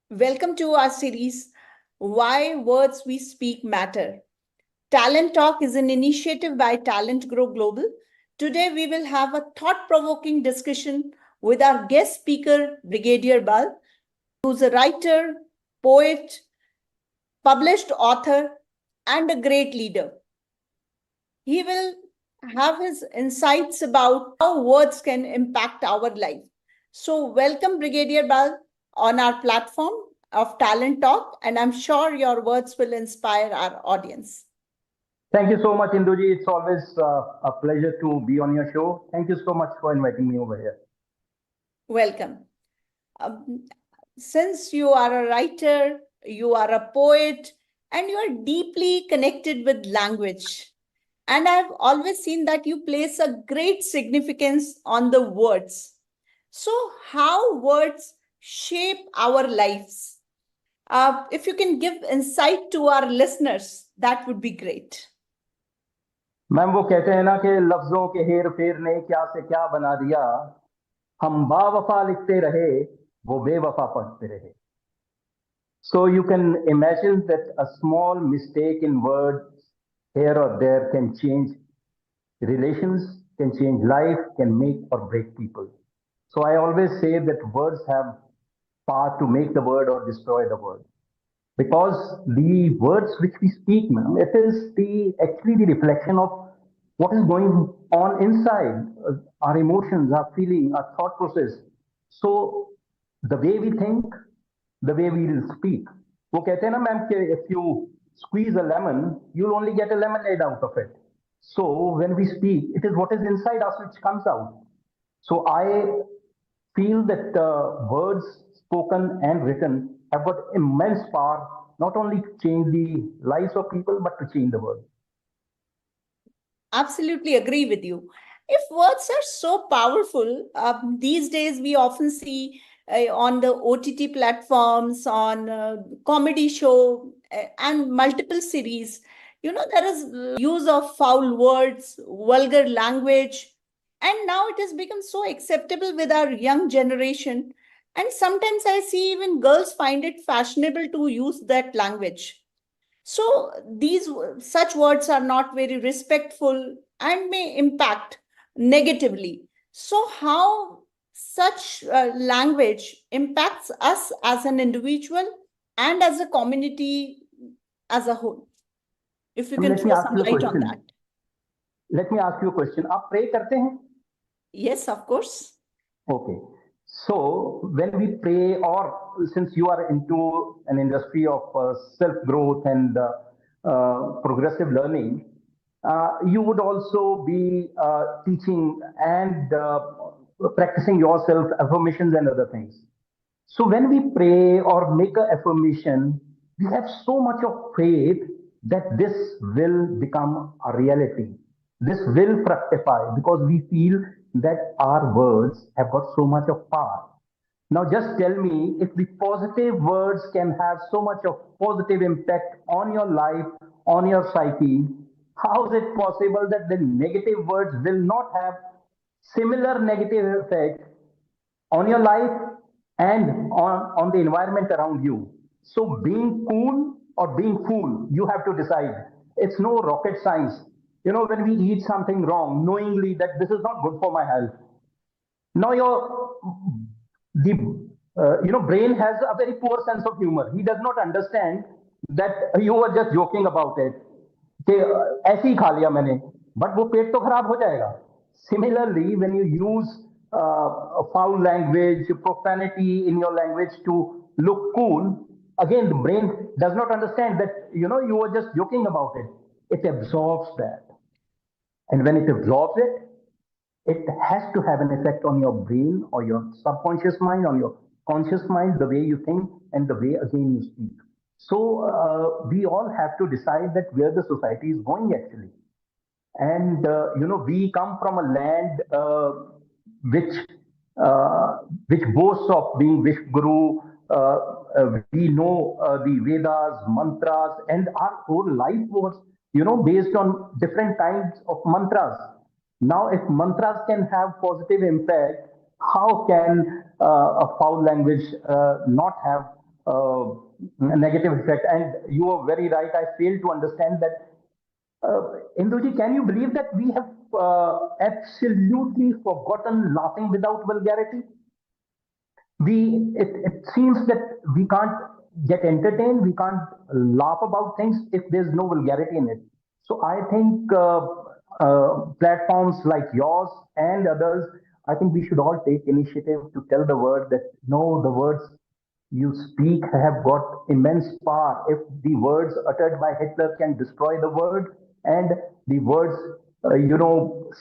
Welcome to our series, Why Words We Speak Matter. Talent Talk is an initiative by Talent Grow Global. Today, we will have a thought provoking discussion with our guest speaker, Brigadier Bal, who's a writer, poet, published author, and a great leader. He will have his insights about how words can impact our life. So, welcome, Brigadier Bal, on our platform of Talent Talk, and I'm sure your words will inspire our audience. Thank you so much, Induji. It's always a pleasure to be on your show. Thank you so much for inviting me over here. Welcome. Um, since you are a writer, you are a poet, and you are deeply connected with language, and I've always seen that you place a great significance on the words. So, how words shape our lives? If you can give insight to our listeners, that would be great. Ma'am वो कहते हैं ना कि लफ्जों के हेर फेर ने क्या से क्या बना दिया हम बावफा लिखते रहे वो बेवफा पढ़ते रहे So you can imagine that a small mistake in words here or there can change relations, can change life, can make or break people. So I always say that words have power to make the word or destroy the word. Because the words which we speak, ma'am, it is the actually the reflection of what is going on inside our emotions, our feeling, our thought process. So the way we think, the way we will speak. वो कहते हैं ना ma'am कि if you squeeze a lemon, you'll only get a lemonade out of it. So when we speak, it is what is inside us which comes out. So I feel that words spoken and written have got immense power, not only to change the lives of people, but to change the world. Absolutely agree with you. If words are so powerful, these days we often see on the OTT platforms, on comedy show, and multiple series, there is use of foul words, vulgar language, and now it has become so acceptable with our young generation. And sometimes I see even girls find it fashionable to use that language. So these such words are not very respectful and may impact negatively. So how such language impacts us as an individual and as a community as a whole? If you can Let me throw ask some you a light on that. question. Let me ask you a question. आप pray करते हैं? Yes, of course. Okay. So when we pray, or since you are into an industry of self growth and progressive learning, you would also be teaching and practicing yourself affirmations and other things. So when we pray or make an affirmation, we have so much of faith that this will become a reality. This will fructify because we feel that our words have got so much of power. Now just tell me if the positive words can have so much of positive impact on your life, on your psyche, how is it possible that the negative words will not have similar negative effect on your life and on the environment around you? So being cool or being fool, you have to decide. It's no rocket science. You know, when we eat something wrong, knowingly that this is not good for my health, now your the brain has a very poor sense of humor. He does not understand that you were just joking about it. कि ऐसे ही खा लिया मैंने, but वो पेट तो खराब हो जाएगा. Similarly, when you use foul language, profanity in your language to look cool, again the brain does not understand that you were just joking about it. It absorbs that, and when it absorbs it has to have an effect on your brain or your subconscious mind, on your conscious mind, the way you think and the way again you speak. So we all have to decide that where the society is going actually. And we come from a land which which boasts of being Vishguru. We know the Vedas, mantras, and our whole life was based on different kinds of mantras. Now, if mantras can have positive impact, how can a foul language not have negative effect. And you are very right. I fail to understand that. Induji, can you believe that we have absolutely forgotten laughing without vulgarity? It seems that we can't get entertained, we can't laugh about things if there's no vulgarity in it. So I think platforms like yours and others, I think we should all take initiative to tell the world that no, the words you speak have got immense power. If the words uttered by Hitler can destroy the world, and the words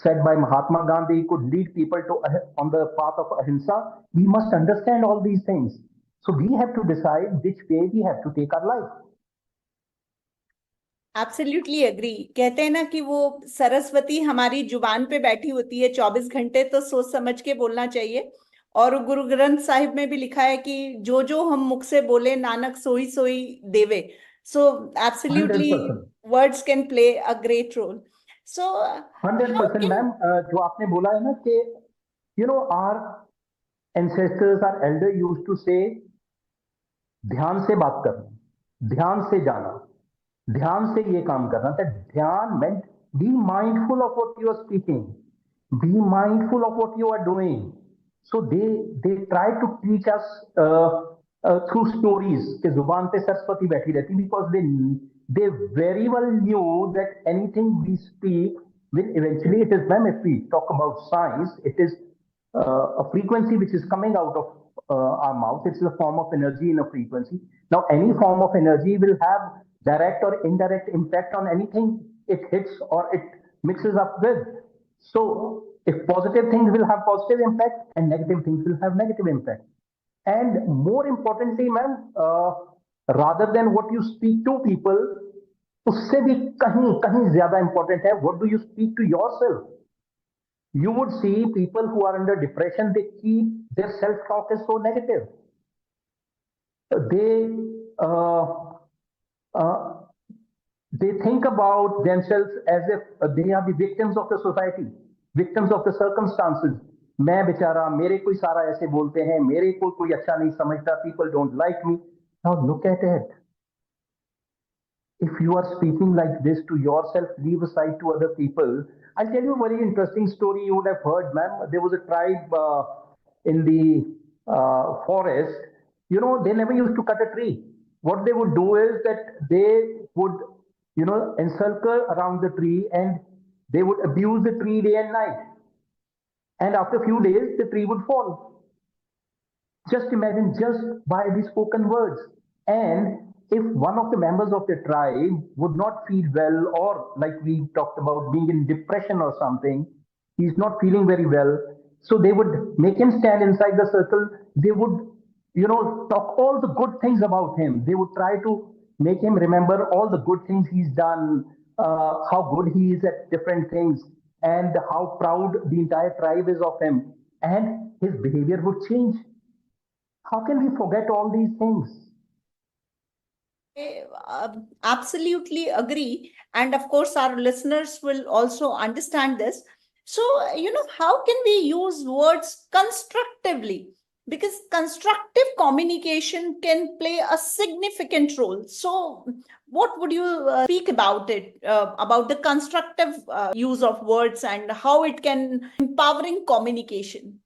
said by Mahatma Gandhi could lead people to on the path of ahimsa, we must understand all these things. So we have to decide which way we have to take our life. Absolutely agree. कहते हैं ना कि वो सरस्वती हमारी जुबान पे बैठी होती है 24 घंटे, तो सोच समझ के बोलना चाहिए। और गुरु ग्रंथ साहिब में भी लिखा है कि जो जो हम मुख से बोले नानक सोई सोई देवे। So absolutely 100%. Words can play a great role. So 100%, ma'am. जो आपने बोला है ना कि our ancestors, our elder used to say, ध्यान से बात करना, ध्यान से जाना, ध्यान से ये काम करना। that ध्यान meant be mindful of what you are speaking, be mindful of what you are doing. So they try to teach us through stories कि जुबान पे सरस्वती बैठी रहती, because they very well knew that anything we speak will eventually, it is, ma'am, if we talk about science, it is a frequency which is coming out of our mouth. It's a form of energy in a frequency. Now, any form of energy will have direct or indirect impact on anything it hits or it mixes up with. So, if positive things will have positive impact and negative things will have negative impact. And more importantly, ma'am, rather than what you speak to people, उससे भी कहीं कहीं ज्यादा important है, what do you speak to yourself? You would see people who are under depression, they keep their self-talk is so negative. They uh, uh, they think about themselves as if they are the victims of the society, victims of the circumstances. मैं बेचारा, मेरे कोई सारा ऐसे बोलते हैं, मेरे को कोई अच्छा नहीं समझता, people don't like me. Now look at it. If you are speaking like this to yourself, leave aside to other people. I'll tell you a very interesting story you would have heard, ma'am. There was a tribe in the forest. They never used to cut a tree. What they would do is that they would, encircle around the tree, and they would abuse the tree day and night. And after a few days, the tree would fall. Just imagine, just by the spoken words. And if one of the members of the tribe would not feel well, or like we talked about being in depression or something, he's not feeling very well. So they would make him stand inside the circle. They would, talk all the good things about him. They would try to make him remember all the good things he's done, how good he is at different things, and how proud the entire tribe is of him. And his behavior would change. How can we forget all these things? Absolutely agree. And of course, our listeners will also understand this. So, how can we use words constructively? Because constructive communication can play a significant role. So, what would you speak about it, about the constructive use of words and how it can empowering communication?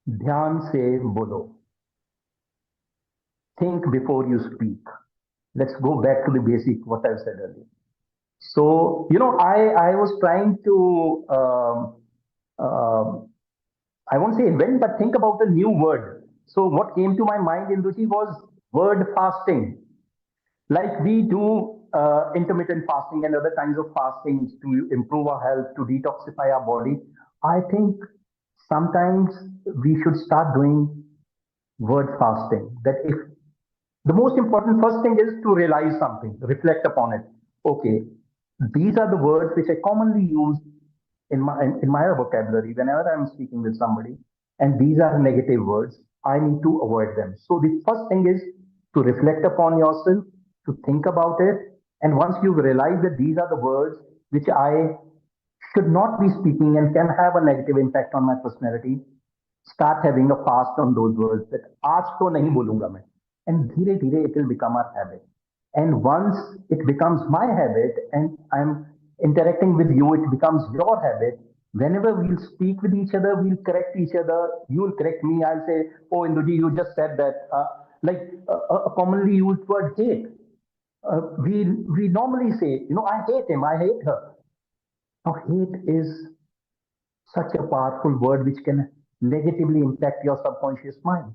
ध्यान से बोलो. Think before you speak. Let's go back to the basic, what I said earlier. So, I was trying to, I won't say invent, but think about a new word. So what came to my mind, Induji, was word fasting. Like we do intermittent fasting and other kinds of fastings to improve our health, to detoxify our body. I think sometimes we should start doing word fasting. That if the most important first thing is to realize something, reflect upon it. Okay, these are the words which I commonly use in my vocabulary whenever I'm speaking with somebody, and these are negative words. I need to avoid them. So the first thing is to reflect upon yourself, to think about it, and once you realize that these are the words which I should not be speaking and can have a negative impact on my personality, start having a fast on those words. That आज तो नहीं बोलूंगा मैं. and dhire dhire it will become our habit. And once it becomes my habit and I'm interacting with you, it becomes your habit. Whenever we'll speak with each other, we'll correct each other. You'll correct me, I'll say, oh Induji, you just said that, like a commonly used word, hate. We normally say, I hate him, I hate her. Now hate is such a powerful word which can negatively impact your subconscious mind.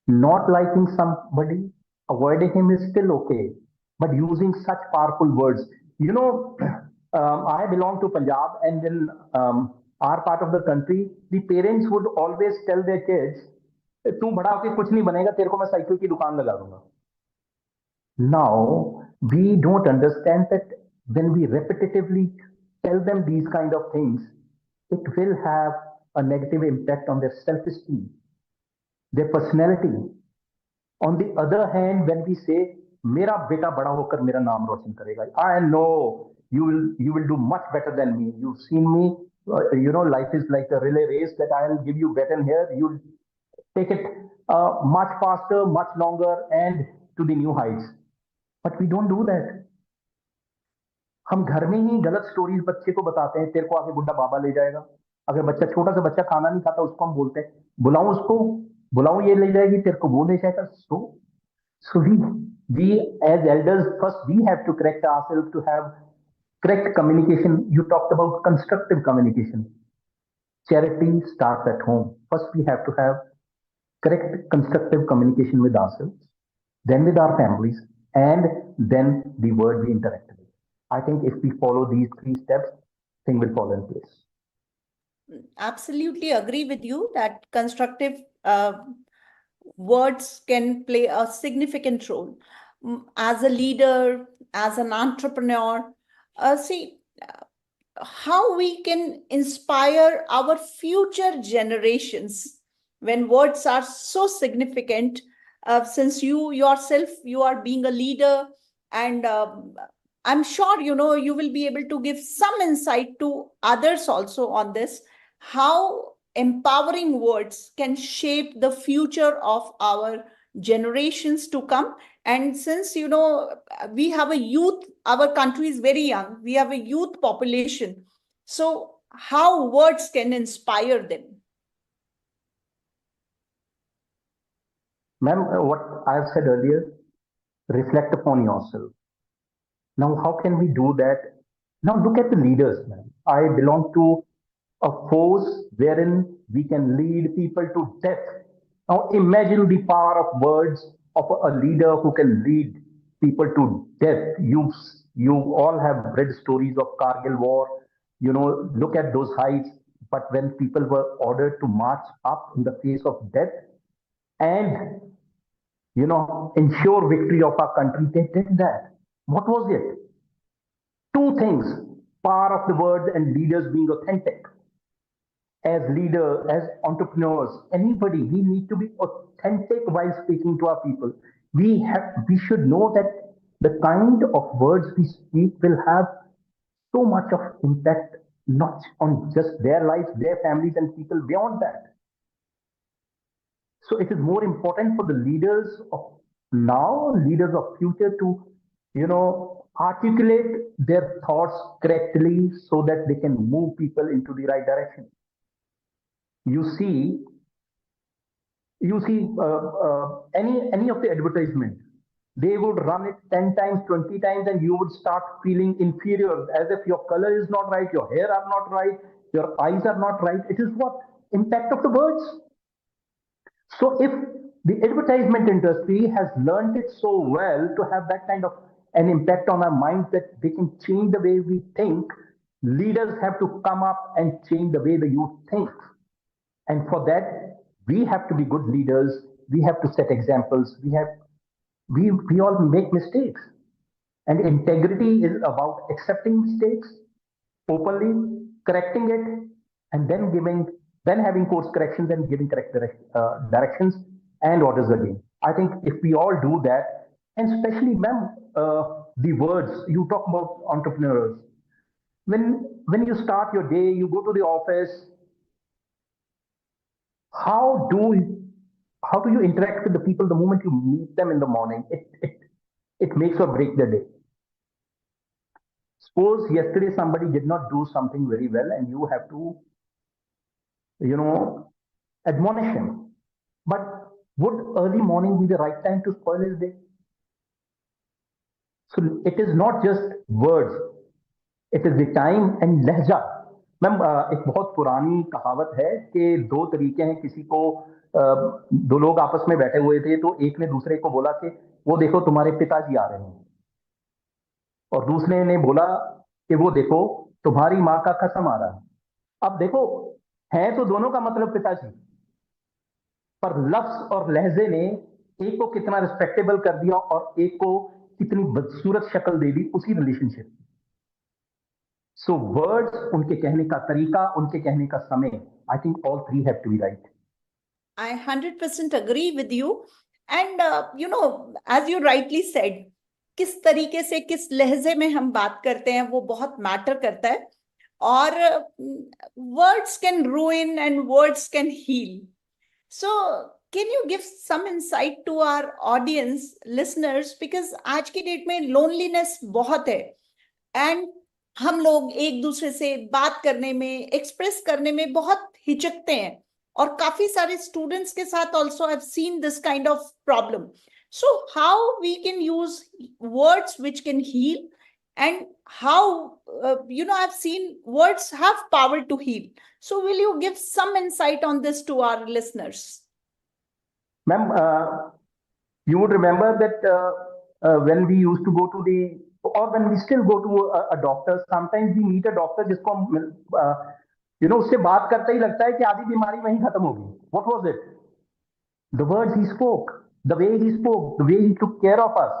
Not liking somebody, avoiding him is still okay, but using such powerful words. You know, I belong to Punjab, and in our part of the country, the parents would always tell their kids, "तू बड़ा होके कुछ नहीं बनेगा, तेरे को मैं cycle की दुकान लगा दूंगा." Now we don't understand that when we repetitively tell them these kind of things, it will have a negative impact on their self-esteem, their personality. On the other hand, when we say, "मेरा बेटा बड़ा होकर मेरा नाम रोशन करेगा," I know you will do much better than me. You've seen me. Life is like a relay race that I'll give you better here. You'll take it much faster, much longer, and to the new heights. But we don't do that. हम घर में ही गलत stories बच्चे को बताते हैं, तेरे को आगे बुढ़ा बाबा ले जाएगा. अगर बच्चा छोटा सा बच्चा खाना नहीं खाता, उसको हम बोलते हैं, बुलाऊं उसको, बुलाऊं ये ले जाएगी, तेरे को वो ले जाएगा. So we as elders, first we have to correct ourselves to have correct communication. You talked about constructive communication. Charity starts at home. First we have to have correct constructive communication with ourselves, then with our families, and then the world we interact with. I think if we follow these three steps, thing will fall in place. Absolutely agree with you that constructive words can play a significant role. As a leader, as an entrepreneur, see how we can inspire our future generations when words are so significant. Since you yourself, you are being a leader, and I'm sure you will be able to give some insight to others also on this, how empowering words can shape the future of our generations to come. And since we have a youth, our country is very young, we have a youth population, so how words can inspire them? Ma'am, what I've said earlier, reflect upon yourself. Now, how can we do that? Now, look at the leaders, man. I belong to a force wherein we can lead people to death. Now, imagine the power of words of a leader who can lead people to death. You all have read stories of Kargil war. Look at those heights. But when people were ordered to march up in the face of death and ensure victory of our country, they did that. What was it? Two things: power of the words and leaders being authentic. As leaders, as entrepreneurs, anybody, we need to be authentic while speaking to our people. We should know that the kind of words we speak will have so much of impact, not on just their lives, their families, and people beyond that. So it is more important for the leaders of now, leaders of future to, articulate their thoughts correctly so that they can move people into the right direction. You see, any of the advertisement, they would run it 10 times, 20 times, and you would start feeling inferior, as if your color is not right, your hair are not right, your eyes are not right. It is what? Impact of the words. So if the advertisement industry has learned it so well to have that kind of an impact on our minds that they can change the way we think, leaders have to come up and change the way the youth think. And for that, we have to be good leaders. We have to set examples. We all make mistakes. And integrity is about accepting mistakes openly, correcting it, and then having course corrections and giving correct directions and orders again. I think if we all do that, and especially, ma'am, the words you talk about entrepreneurs. When you start your day, you go to the office. How do How do you interact with the people the moment you meet them in the morning? It makes or breaks the day. Suppose yesterday somebody did not do something very well and you have to, you know, admonish him. But would early morning be the right time to spoil his day? So it is not just words, it is the time and लहजा. Ma'am एक बहुत पुरानी कहावत है कि दो तरीके हैं किसी को दो लोग आपस में बैठे हुए थे तो एक ने दूसरे को बोला कि वो देखो तुम्हारे पिताजी आ रहे हैं और दूसरे ने बोला कि वो देखो तुम्हारी माँ का कसम आ रहा है. अब देखो है तो दोनों का मतलब पिताजी, पर लफ्ज और लहजे ने एक को कितना रिस्पेक्टेबल कर दिया और एक को कितनी बदसूरत शक्ल दे दी उसी रिलेशनशिप. सो वर्ड्स, उनके कहने का तरीका, उनके कहने का समय, I think all three have to be right. I 100% agree with you. And, as you rightly said, किस तरीके से किस लहजे में हम बात करते हैं वो बहुत मैटर करता है. और words can ruin and words can heal. So, can you give some insight to our audience, listeners? Because आज की डेट में loneliness बहुत है. एंड हम लोग एक दूसरे से बात करने में, एक्सप्रेस करने में बहुत हिचकते हैं. और काफी सारे स्टूडेंट्स के साथ also have seen this kind of problem. So how we can use words which can heal, and how I've seen words have power to heal. So will you give some insight on this to our listeners? Ma'am, you would remember that when we used to go to the, or when we still go to a doctor, sometimes we meet a doctor जिसको उससे बात करते ही लगता है कि आधी बीमारी वहीं खत्म होगी. What was it? The words he spoke, the way he spoke, the way he took care of us.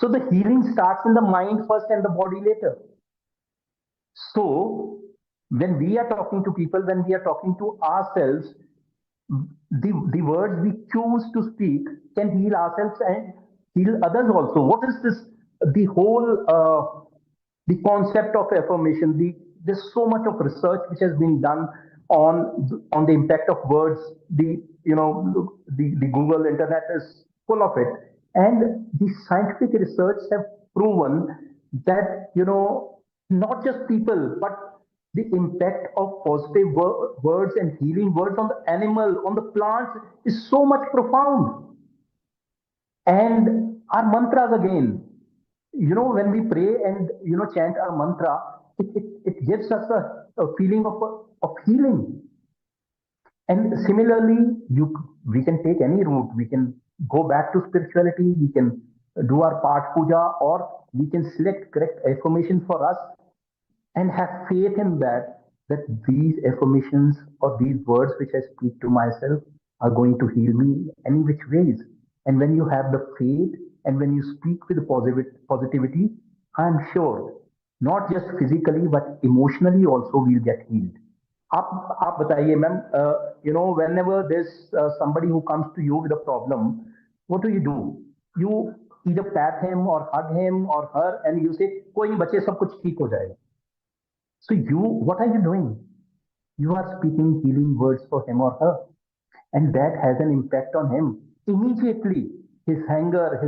So the healing starts in the mind first and the body later. So when we are talking to people, when we are talking to ourselves, the words we choose to speak can heal ourselves and heal others also. What is this? The whole the concept of affirmation. There's so much of research which has been done on the impact of words. The Google internet is full of it, and the scientific research have proven that not just people but the impact of positive words and healing words on the animal, on the plants is so much profound. And our mantras again, when we pray and chant our mantra, it gives us a feeling of healing. And similarly, we can take any route. We can go back to spirituality. We can do our part puja, or we can select correct affirmation for us and have faith in that these affirmations or these words which I speak to myself are going to heal me any which ways. And when you have the faith and when you speak with positivity, I'm sure not just physically but emotionally also we'll get healed. आप बताइए ma'am, whenever there's somebody who comes to you with a problem, what do? You either pat him or hug him or her and you say कोई नहीं बच्चे सब कुछ ठीक हो जाएगा. So what are you doing? You are speaking healing words for him or her, and that has an impact on him. Immediately, his anger,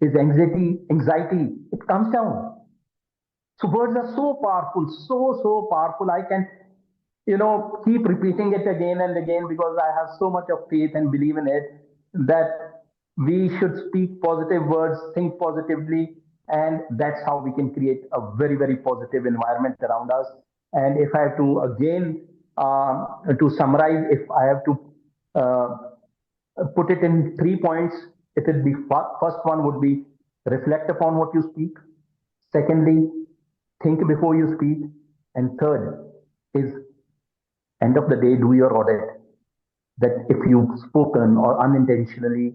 his anxiety, it comes down. So words are so powerful, so powerful. I can, keep repeating it again and again because I have so much of faith and believe in it that we should speak positive words, think positively, and that's how we can create a very, very positive environment around us. And if I have to again to summarize, if I have to put it in 3 points, it would be first one would be reflect upon what you speak. Secondly, think before you speak. And third is end of the day, do your audit. That if you've spoken or unintentionally,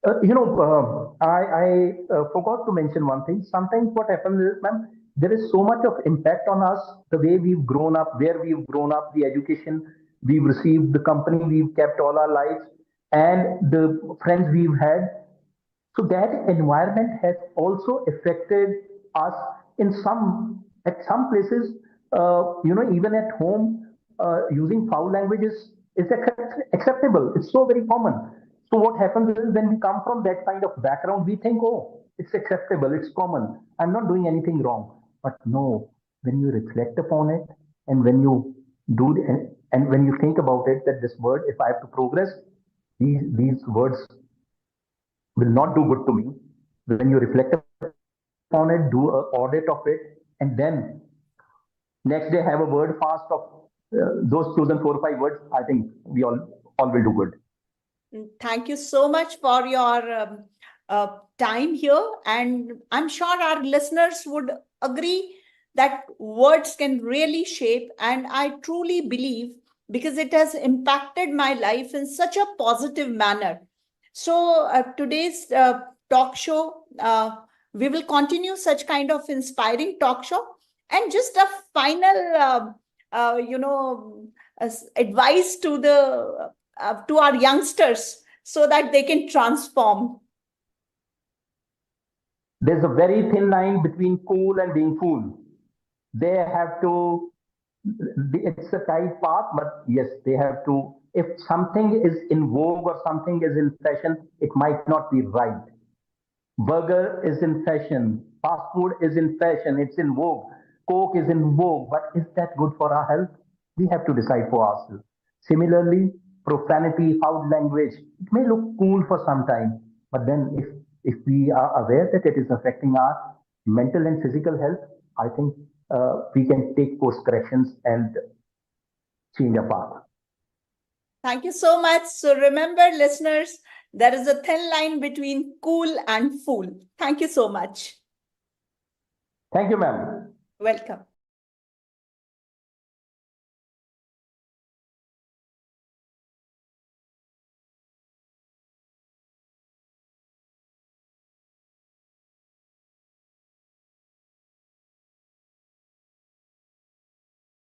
I forgot to mention one thing. Sometimes what happens is, ma'am, there is so much of impact on us, the way we've grown up, where we've grown up, the education we've received, the company we've kept all our lives, and the friends we've had. So that environment has also affected us at some places, even at home, using foul languages is acceptable. It's so very common. So what happens is when we come from that kind of background, we think, oh, it's acceptable, it's common. I'm not doing anything wrong. But no, when you reflect upon it and when you and when you think about it, that this word, if I have to progress, these words will not do good to me. When you reflect upon it, do an audit of it, and then next day have a word fast of those chosen 4 or 5 words, I think we all will do good. Thank you so much for your time here. And I'm sure our listeners would agree that words can really shape. And I truly believe because it has impacted my life in such a positive manner. So, today's talk show, we will continue such kind of inspiring talk show. And just a final, advice to our youngsters so that they can transform. There's a very thin line between cool and being fool. They have to, it's a tight path, but yes, they have to. If something is in vogue or something is in fashion, it might not be right. Burger is in fashion, fast food is in fashion, it's in vogue, Coke is in vogue, but is that good for our health? We have to decide for ourselves. Similarly, profanity, foul language, it may look cool for some time, but then if we are aware that it is affecting our mental and physical health, I think we can take course corrections and change our path. Thank you so much. So remember, listeners, there is a thin line between cool and fool. Thank you so much. Thank you, ma'am. Welcome.